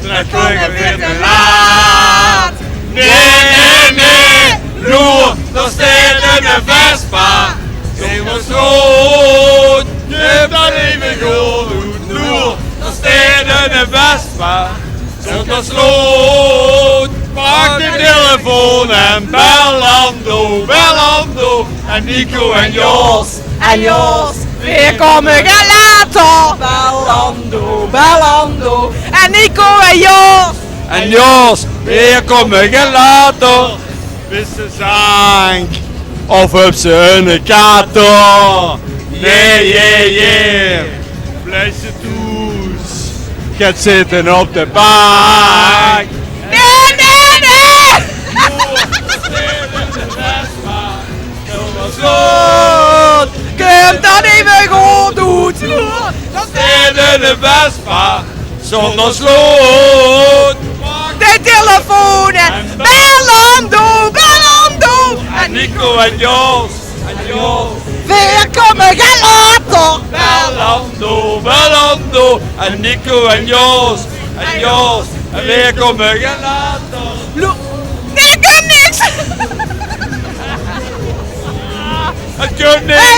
dan kom je weer te laat. Nee, Loer, daar staat een Vespa. Zonder sloot, je hebt dat even goed. Loer, daar staat een Vespa. Zonder sloot, pak de telefoon en bel Ando, en Nico en Jos. En Jos, weer kom ik er later. Belando. En Nico en Jos. En Jos, weer kom ik er later. Wist zank, of op ze een kater. Yeah. Blijf ze toes, gaat zitten op de bank. Nee. Sloot, Kom dat even goed doet. dat steden de Vespa. Zonder sloot, De telefoon en Belando. en Nico en Jos. Weer kom ik er later. Belando, en Nico en Jos. En weer kom ik er later. Nee, ik kan niks. Het kunt niet.